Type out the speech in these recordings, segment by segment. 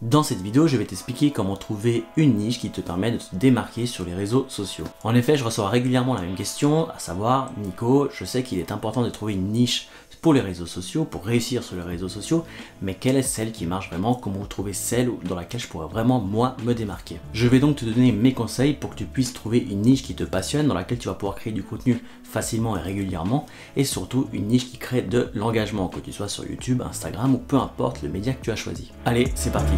Dans cette vidéo, je vais t'expliquer comment trouver une niche qui te permet de te démarquer sur les réseaux sociaux. En effet, je reçois régulièrement la même question, à savoir, Nico, je sais qu'il est important de trouver une niche pour les réseaux sociaux, pour réussir sur les réseaux sociaux, mais quelle est celle qui marche vraiment? Comment trouver celle dans laquelle je pourrais vraiment, moi, me démarquer? Je vais donc te donner mes conseils pour que tu puisses trouver une niche qui te passionne, dans laquelle tu vas pouvoir créer du contenu facilement et régulièrement, et surtout une niche qui crée de l'engagement, que tu sois sur YouTube, Instagram ou peu importe le média que tu as choisi. Allez, c'est parti!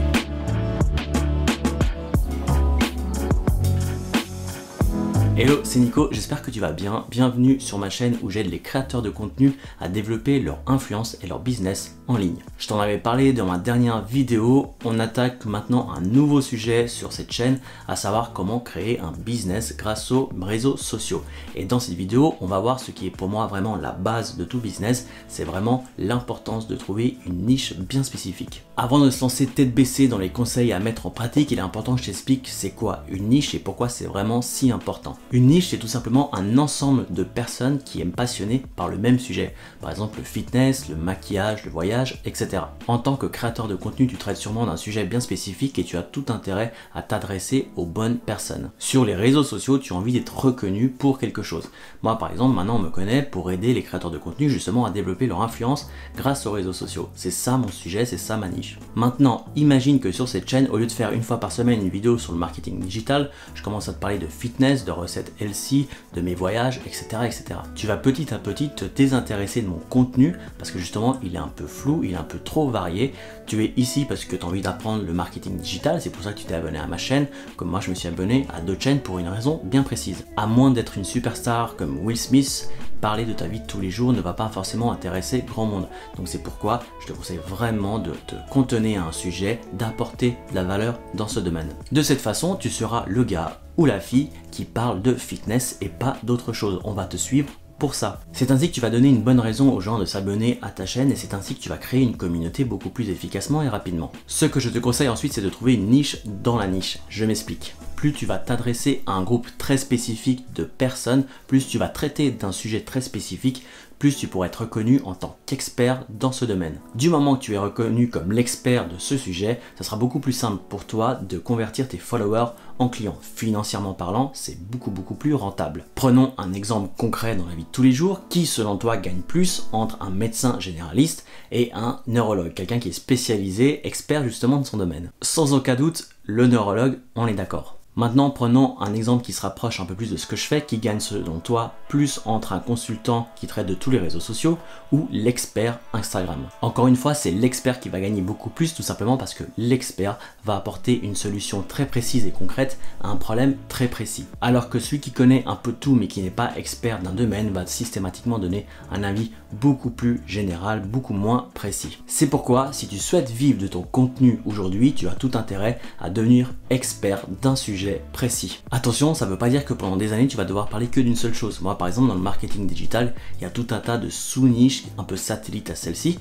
Hello, c'est Nico, j'espère que tu vas bien. Bienvenue sur ma chaîne où j'aide les créateurs de contenu à développer leur influence et leur business en ligne. Je t'en avais parlé dans ma dernière vidéo. On attaque maintenant un nouveau sujet sur cette chaîne, à savoir comment créer un business grâce aux réseaux sociaux. Et dans cette vidéo, on va voir ce qui est pour moi vraiment la base de tout business. C'est vraiment l'importance de trouver une niche bien spécifique. Avant de se lancer tête baissée dans les conseils à mettre en pratique, il est important que je t'explique c'est quoi une niche et pourquoi c'est vraiment si important. Une niche, c'est tout simplement un ensemble de personnes qui aiment passionner par le même sujet. Par exemple, le fitness, le maquillage, le voyage, etc. En tant que créateur de contenu, tu traites sûrement d'un sujet bien spécifique et tu as tout intérêt à t'adresser aux bonnes personnes. Sur les réseaux sociaux, tu as envie d'être reconnu pour quelque chose. Moi, par exemple, maintenant, on me connaît pour aider les créateurs de contenu justement à développer leur influence grâce aux réseaux sociaux. C'est ça mon sujet, c'est ça ma niche. Maintenant, imagine que sur cette chaîne, au lieu de faire une fois par semaine une vidéo sur le marketing digital, je commence à te parler de fitness, de recettes healthy, de mes voyages, etc., etc. Tu vas petit à petit te désintéresser de mon contenu parce que justement il est un peu flou, il est un peu trop varié. Tu es ici parce que tu as envie d'apprendre le marketing digital, c'est pour ça que tu t'es abonné à ma chaîne, comme moi je me suis abonné à d'autres chaînes pour une raison bien précise. À moins d'être une superstar comme Will Smith, parler de ta vie de tous les jours ne va pas forcément intéresser grand monde. Donc c'est pourquoi je te conseille vraiment de te contenir à un sujet, d'apporter de la valeur dans ce domaine. De cette façon, tu seras le gars ou la fille qui parle de fitness et pas d'autre chose. On va te suivre pour ça. C'est ainsi que tu vas donner une bonne raison aux gens de s'abonner à ta chaîne et c'est ainsi que tu vas créer une communauté beaucoup plus efficacement et rapidement. Ce que je te conseille ensuite, c'est de trouver une niche dans la niche. Je m'explique. Plus tu vas t'adresser à un groupe très spécifique de personnes, plus tu vas traiter d'un sujet très spécifique, plus tu pourras être reconnu en tant qu'expert dans ce domaine. Du moment que tu es reconnu comme l'expert de ce sujet, ça sera beaucoup plus simple pour toi de convertir tes followers en clients. Financièrement parlant, c'est beaucoup plus rentable. Prenons un exemple concret dans la vie de tous les jours. Qui selon toi gagne plus entre un médecin généraliste et un neurologue, quelqu'un qui est spécialisé, expert justement de son domaine? Sans aucun doute, le neurologue, on est d'accord. Maintenant, prenons un exemple qui se rapproche un peu plus de ce que je fais, qui gagne selon toi plus entre un consultant qui traite de tous les réseaux sociaux ou l'expert Instagram. Encore une fois, c'est l'expert qui va gagner beaucoup plus, tout simplement parce que l'expert va apporter une solution très précise et concrète à un problème très précis. Alors que celui qui connaît un peu tout mais qui n'est pas expert d'un domaine va systématiquement donner un avis beaucoup plus général, beaucoup moins précis. C'est pourquoi, si tu souhaites vivre de ton contenu aujourd'hui, tu as tout intérêt à devenir expert d'un sujet précis. Attention, ça ne veut pas dire que pendant des années tu vas devoir parler que d'une seule chose. Moi par exemple dans le marketing digital, il y a tout un tas de sous-niches un peu satellites à celle-ci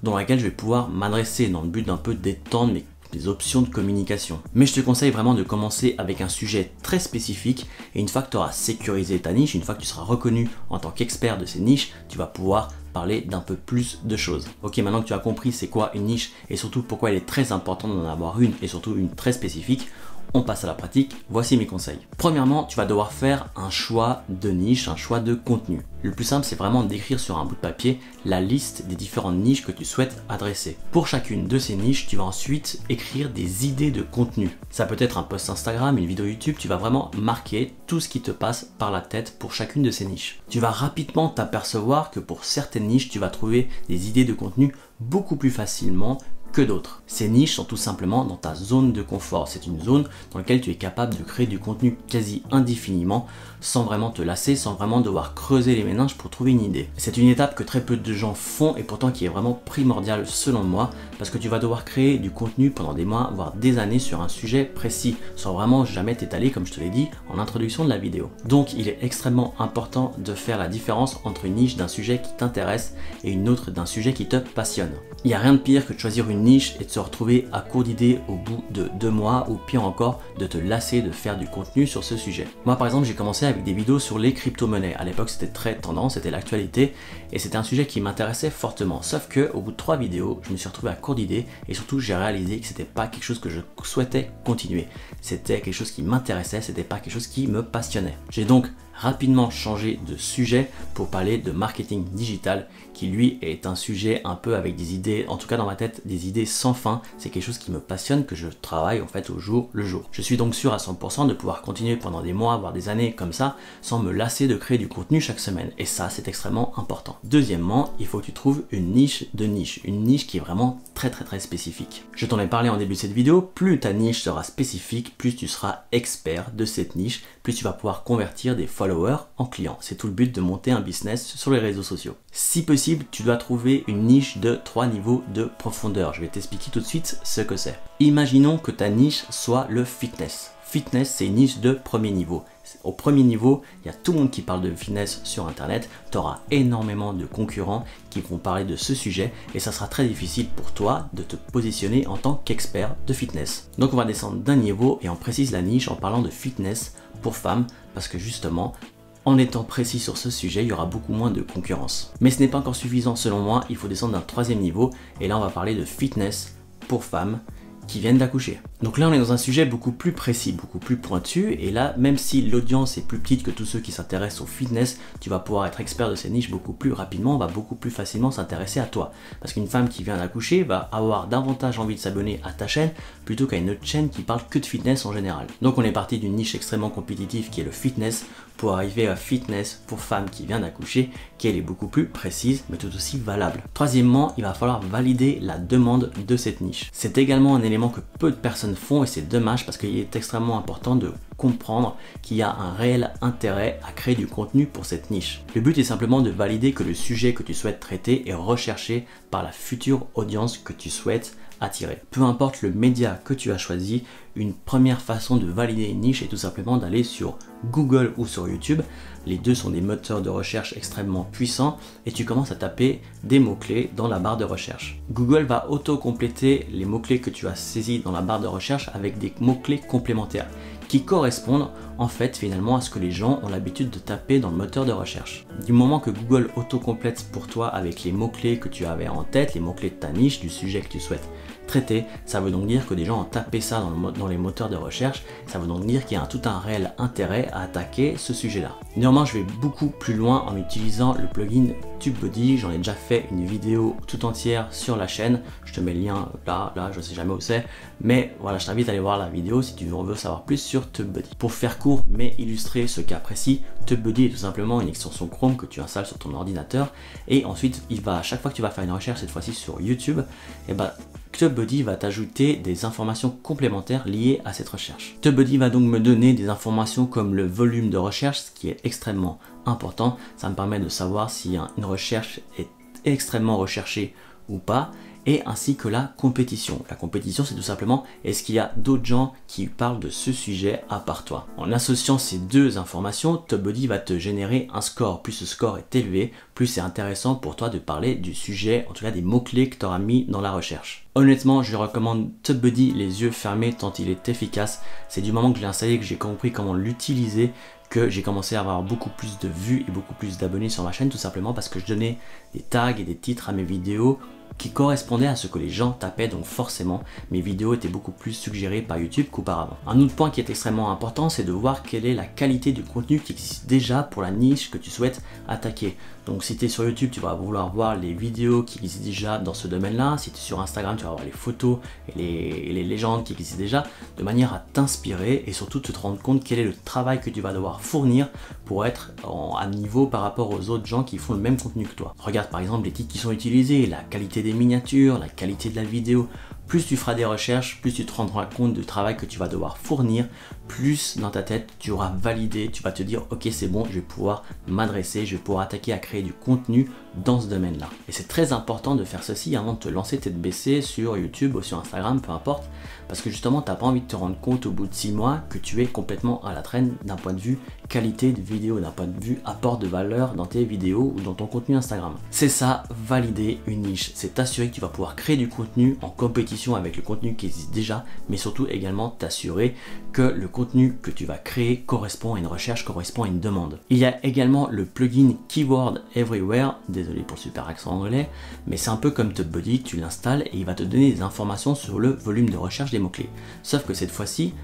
dans laquelle je vais pouvoir m'adresser dans le but d'un peu d'étendre mes options de communication. Mais je te conseille vraiment de commencer avec un sujet très spécifique et une fois que tu auras sécurisé ta niche, une fois que tu seras reconnu en tant qu'expert de ces niches, tu vas pouvoir parler d'un peu plus de choses. Ok, maintenant que tu as compris c'est quoi une niche et surtout pourquoi il est très important d'en avoir une et surtout une très spécifique, on passe à la pratique, voici mes conseils. Premièrement, tu vas devoir faire un choix de niche, un choix de contenu. Le plus simple, c'est vraiment d'écrire sur un bout de papier la liste des différentes niches que tu souhaites adresser. Pour chacune de ces niches, tu vas ensuite écrire des idées de contenu. Ça peut être un post Instagram, une vidéo YouTube, tu vas vraiment marquer tout ce qui te passe par la tête pour chacune de ces niches. Tu vas rapidement t'apercevoir que pour certaines niches, tu vas trouver des idées de contenu beaucoup plus facilement que d'autres. Ces niches sont tout simplement dans ta zone de confort. C'est une zone dans laquelle tu es capable de créer du contenu quasi indéfiniment sans vraiment te lasser, sans vraiment devoir creuser les méninges pour trouver une idée. C'est une étape que très peu de gens font et pourtant qui est vraiment primordiale selon moi parce que tu vas devoir créer du contenu pendant des mois, voire des années sur un sujet précis sans vraiment jamais t'étaler comme je te l'ai dit en introduction de la vidéo. Donc il est extrêmement important de faire la différence entre une niche d'un sujet qui t'intéresse et une autre d'un sujet qui te passionne. Il n'y a rien de pire que de choisir une niche et de se retrouver à court d'idées au bout de 2 mois ou pire encore de te lasser de faire du contenu sur ce sujet. Moi par exemple j'ai commencé avec des vidéos sur les crypto-monnaies. À l'époque c'était très tendance, c'était l'actualité et c'était un sujet qui m'intéressait fortement. Sauf que au bout de 3 vidéos, je me suis retrouvé à court d'idées et surtout j'ai réalisé que c'était pas quelque chose que je souhaitais continuer. C'était quelque chose qui m'intéressait, c'était pas quelque chose qui me passionnait. J'ai donc rapidement changé de sujet pour parler de marketing digital qui lui est un sujet un peu avec des idées, en tout cas dans ma tête, des idées sans fin. C'est quelque chose qui me passionne, que je travaille en fait au jour le jour. Je suis donc sûr à 100% de pouvoir continuer pendant des mois, voire des années comme ça, sans me lasser de créer du contenu chaque semaine. Et ça, c'est extrêmement important. Deuxièmement, il faut que tu trouves une niche de niche, une niche qui est vraiment très spécifique. Je t'en ai parlé en début de cette vidéo, plus ta niche sera spécifique, plus tu seras expert de cette niche, plus tu vas pouvoir convertir des followers en clients. C'est tout le but de monter un business sur les réseaux sociaux. Si possible, tu dois trouver une niche de 3 niveaux de profondeur. Je vais t'expliquer tout de suite ce que c'est. Imaginons que ta niche soit le fitness. Fitness, c'est une niche de premier niveau. Au premier niveau, il y a tout le monde qui parle de fitness sur internet, tu auras énormément de concurrents qui vont parler de ce sujet et ça sera très difficile pour toi de te positionner en tant qu'expert de fitness. Donc on va descendre d'un niveau et on précise la niche en parlant de fitness pour femmes parce que justement, en étant précis sur ce sujet, il y aura beaucoup moins de concurrence. Mais ce n'est pas encore suffisant selon moi, il faut descendre d'un 3e niveau et là on va parler de fitness pour femmes qui viennent d'accoucher. Donc là on est dans un sujet beaucoup plus précis, beaucoup plus pointu et là même si l'audience est plus petite que tous ceux qui s'intéressent au fitness, tu vas pouvoir être expert de ces niches beaucoup plus rapidement, on va beaucoup plus facilement s'intéresser à toi. Parce qu'une femme qui vient d'accoucher va avoir davantage envie de s'abonner à ta chaîne plutôt qu'à une autre chaîne qui parle que de fitness en général. Donc on est parti d'une niche extrêmement compétitive qui est le fitness pour arriver à fitness pour femme qui vient d'accoucher, qui elle est beaucoup plus précise mais tout aussi valable. Troisièmement, il va falloir valider la demande de cette niche. C'est également un élément que peu de personnes font et c'est dommage parce qu'il est extrêmement important de comprendre qu'il y a un réel intérêt à créer du contenu pour cette niche. Le but est simplement de valider que le sujet que tu souhaites traiter est recherché par la future audience que tu souhaites attirer. Peu importe le média que tu as choisi, une première façon de valider une niche est tout simplement d'aller sur Google ou sur YouTube. Les deux sont des moteurs de recherche extrêmement puissants et tu commences à taper des mots-clés dans la barre de recherche. Google va auto-compléter les mots-clés que tu as saisis dans la barre de recherche avec des mots-clés complémentaires qui correspondent en fait finalement à ce que les gens ont l'habitude de taper dans le moteur de recherche. Du moment que Google auto-complète pour toi avec les mots-clés que tu avais en tête, les mots-clés de ta niche, du sujet que tu souhaites traiter, ça veut donc dire que des gens ont tapé ça dans les moteurs de recherche, ça veut donc dire qu'il y a tout un réel intérêt à attaquer ce sujet-là. Néanmoins, je vais beaucoup plus loin en utilisant le plugin TubeBuddy, j'en ai déjà fait une vidéo tout entière sur la chaîne, je te mets le lien là, je sais jamais où c'est, mais voilà, je t'invite à aller voir la vidéo si tu veux savoir plus sur TubeBuddy. Pour faire court mais illustrer ce cas précis, TubeBuddy est tout simplement une extension Chrome que tu installes sur ton ordinateur et ensuite il va, à chaque fois que tu vas faire une recherche, cette fois-ci sur YouTube, et TubeBuddy va t'ajouter des informations complémentaires liées à cette recherche. TubeBuddy va donc me donner des informations comme le volume de recherche, ce qui est extrêmement important. Ça me permet de savoir si une recherche est extrêmement recherchée ou pas, et ainsi que la compétition. La compétition, c'est tout simplement, est-ce qu'il y a d'autres gens qui parlent de ce sujet à part toi? En associant ces deux informations, TubeBuddy va te générer un score. Plus ce score est élevé, plus c'est intéressant pour toi de parler du sujet, en tout cas des mots-clés que tu auras mis dans la recherche. Honnêtement, je recommande TubeBuddy les yeux fermés tant il est efficace. C'est du moment que je l'ai installé, que j'ai compris comment l'utiliser, que j'ai commencé à avoir beaucoup plus de vues et beaucoup plus d'abonnés sur ma chaîne, tout simplement parce que je donnais des tags et des titres à mes vidéos qui correspondaient à ce que les gens tapaient, donc forcément mes vidéos étaient beaucoup plus suggérées par YouTube qu'auparavant. Un autre point qui est extrêmement important, c'est de voir quelle est la qualité du contenu qui existe déjà pour la niche que tu souhaites attaquer. Donc si tu es sur YouTube, tu vas vouloir voir les vidéos qui existent déjà dans ce domaine-là. Si tu es sur Instagram, tu vas voir les photos et les légendes qui existent déjà, de manière à t'inspirer et surtout te rendre compte quel est le travail que tu vas devoir fournir pour être à niveau par rapport aux autres gens qui font le même contenu que toi. Regarde par exemple les titres qui sont utilisés, la qualité des miniatures, la qualité de la vidéo. Plus tu feras des recherches, plus tu te rendras compte du travail que tu vas devoir fournir, plus dans ta tête tu auras validé, tu vas te dire ok c'est bon, je vais pouvoir m'adresser, je vais pouvoir attaquer à créer du contenu dans ce domaine-là. Et c'est très important de faire ceci avant de te lancer tête baissée sur YouTube ou sur Instagram, peu importe, parce que justement, tu n'as pas envie de te rendre compte au bout de 6 mois que tu es complètement à la traîne d'un point de vue qualité de vidéo, d'un point de vue apport de valeur dans tes vidéos ou dans ton contenu Instagram. C'est ça, valider une niche. C'est t'assurer que tu vas pouvoir créer du contenu en compétition avec le contenu qui existe déjà, mais surtout également t'assurer que le contenu que tu vas créer correspond à une recherche, correspond à une demande. Il y a également le plugin Keyword Everywhere, désolé pour le super accent anglais, mais c'est un peu comme TubeBuddy, tu l'installes et il va te donner des informations sur le volume de recherche des mots-clés. Sauf que cette fois-ci,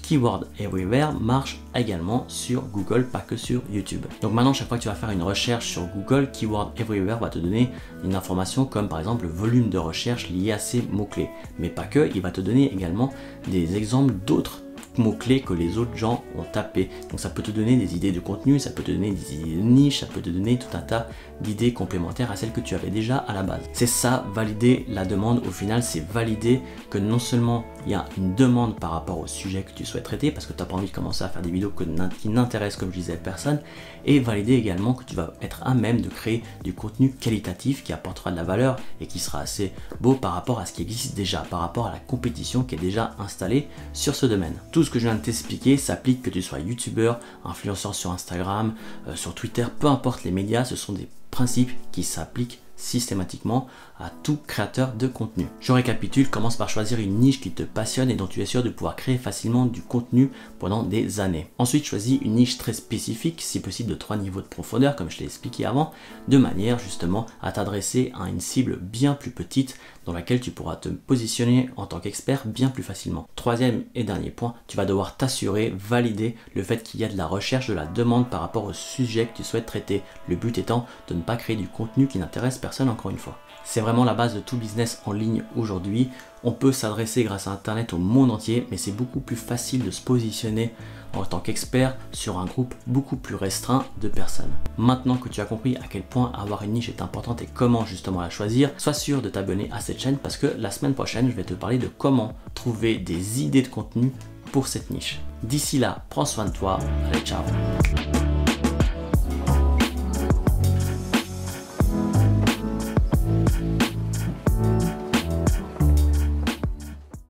Keyword Everywhere marche également sur Google, pas que sur YouTube. Donc maintenant, chaque fois que tu vas faire une recherche sur Google, Keyword Everywhere va te donner une information comme par exemple le volume de recherche lié à ces mots-clés. Mais pas que, il va te donner également des exemples d'autres mots-clés que les autres gens ont tapé. Donc ça peut te donner des idées de contenu, ça peut te donner des idées de niche, ça peut te donner tout un tas d'idées complémentaires à celles que tu avais déjà à la base. C'est ça, valider la demande. Au final, c'est valider que non seulement il y a une demande par rapport au sujet que tu souhaites traiter, parce que tu n'as pas envie de commencer à faire des vidéos qui n'intéressent, comme je disais, personne, et valider également que tu vas être à même de créer du contenu qualitatif qui apportera de la valeur et qui sera assez beau par rapport à ce qui existe déjà, par rapport à la compétition qui est déjà installée sur ce domaine. Tout ce que je viens de t'expliquer s'applique que tu sois youtubeur, influenceur sur Instagram, sur Twitter, peu importe les médias, ce sont des principes qui s'appliquent systématiquement à tout créateur de contenu. Je récapitule, commence par choisir une niche qui te passionne et dont tu es sûr de pouvoir créer facilement du contenu pendant des années. Ensuite, choisis une niche très spécifique, si possible de 3 niveaux de profondeur, comme je l'ai expliqué avant, de manière justement à t'adresser à une cible bien plus petite dans laquelle tu pourras te positionner en tant qu'expert bien plus facilement. Troisième et dernier point, tu vas devoir t'assurer, valider le fait qu'il y a de la recherche, de la demande par rapport au sujet que tu souhaites traiter. Le but étant de ne pas créer du contenu qui n'intéresse personne encore une fois. C'est vraiment la base de tout business en ligne aujourd'hui. On peut s'adresser grâce à Internet au monde entier, mais c'est beaucoup plus facile de se positionner en tant qu'expert sur un groupe beaucoup plus restreint de personnes. Maintenant que tu as compris à quel point avoir une niche est importante et comment justement la choisir, sois sûr de t'abonner à cette chaîne parce que la semaine prochaine, je vais te parler de comment trouver des idées de contenu pour cette niche. D'ici là, prends soin de toi. Allez, ciao!